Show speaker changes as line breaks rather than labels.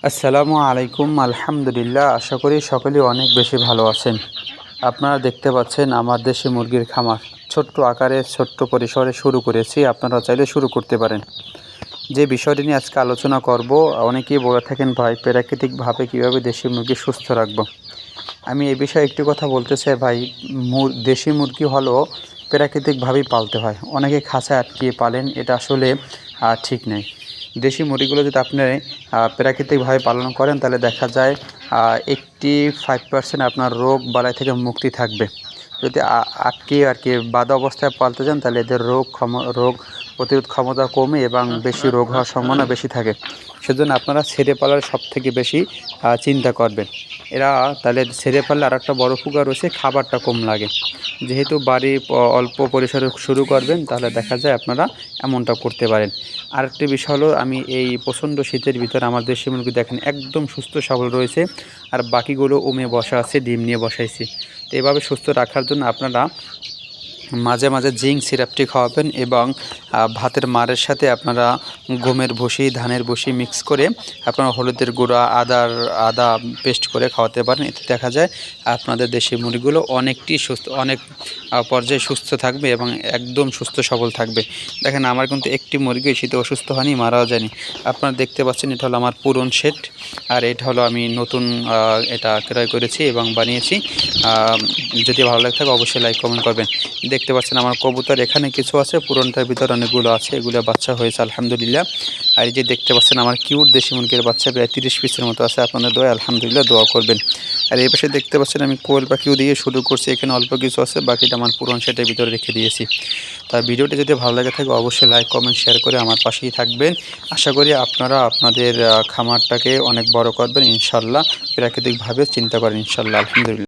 আসসালামু আলাইকুম। আলহামদুলিল্লাহ, আশা করি সকলেই অনেক বেশি ভালো আছেন। আপনারা দেখতে পাচ্ছেন আমার দেশি মুরগির খামার ছোট্ট আকারে ছোট্ট পরিসরে শুরু করেছি। আপনারা চাইলে শুরু করতে পারেন। যে বিষয়টি নিয়ে আজকে আলোচনা করব, অনেকেই বলে থাকেন ভাই প্রাকৃতিকভাবে কীভাবে দেশি মুরগি সুস্থ রাখবো। আমি এ বিষয়ে একটি কথা বলতে চাই ভাই, দেশি মুরগি হলো প্রাকৃতিকভাবেই পালতে হয়। অনেকে খাঁচায় আটকিয়ে পালেন, এটা আসলে ঠিক নেই। দেশি মুরগিগুলো যদি আপনি প্রাকৃতিকভাবে পালন করেন তাহলে দেখা যায় 85% আপনার রোগ বালাই থেকে মুক্তি থাকবে। যদি আটকে আর কি বাঁধা অবস্থায় পালতে যান তাহলে এদের রোগ প্রতিরোধ ক্ষমতা কমে এবং বেশি রোগ হওয়ার সম্ভাবনা বেশি থাকে। সেজন্য আপনারা ছেড়ে পালার সবথেকে বেশি চিন্তা করবেন। এরা তাহলে ছেড়ে পারলে আরেকটা বড় উপকার রয়েছে, খাবারটা কম লাগে। যেহেতু বাড়ি অল্প পরিসরে শুরু করবেন তাহলে দেখা যায় আপনারা এমনটা করতে পারেন। আরেকটি বিষয় হলো, আমি এই প্রচণ্ড শীতের ভিতরে আমার দেশি মুরগি দেখেন একদম সুস্থ সবল রয়েছে, আর বাকিগুলো বসা আছে, ডিম নিয়ে বসাইছি। তো এভাবে সুস্থ রাখার জন্য আপনারা মাঝে মাঝে জিঙ্ক সিরাপটি খাওয়াবেন এবং ভাতের মাড়ের সাথে আপনারা গমের ভুসি, ধানের ভুসি মিক্স করে আপনারা হলুদের গুঁড়া, আদা পেস্ট করে খাওয়াতে পারেন। এতে দেখা যায় আপনাদের দেশি মুরগিগুলো অনেক পর্যায়ে সুস্থ থাকবে এবং একদম সুস্থ সবল থাকবে। দেখেন আমার কিন্তু একটি মুরগি শীতে অসুস্থ হয়নি, মারাও যায়নি। আপনারা দেখতে পাচ্ছেন এটা হলো আমার পুরন সেট, আর এটা হলো আমি নতুন এটা ক্রয় করেছি এবং বানিয়েছি। যদি ভালো লাগে থাকে অবশ্যই লাইক কমেন্ট করবেন। দেখতে পাচ্ছেন আমার কবুতর এখানে কিছু আছে, পুরনটার ভিতরে অনেকগুলো আছে, এগুলো বাচ্চা হয়েছে আলহামদুলিল্লাহ। আর এই যে দেখতে পাচ্ছেন আমার কিউট দেশি মুরগির বাচ্চা প্রায় 30 পিসের মতো আছে। আপনাদের দোয়া আলহামদুলিল্লাহ দোয়া করবেন। আর এই পাশে দেখতে পাচ্ছেন আমি কোয়েল পাখিও দিয়ে শুরু করছি, এখানে অল্প কিছু আছে, বাকিটা আমার পুরন সেটের ভিতরে রেখে দিয়েছি। তার ভিডিওটি যদি ভালো লাগে থাকে অবশ্যই লাইক কমেন্ট শেয়ার করে আমার পাশেই থাকবেন। আশা করি আপনারা আপনাদের খামারটাকে অনেক বড় করবেন ইনশাল্লাহ। প্রাকৃতিকভাবে চিন্তা করেন ইনশাল্লাহ। আলহামদুলিল্লাহ।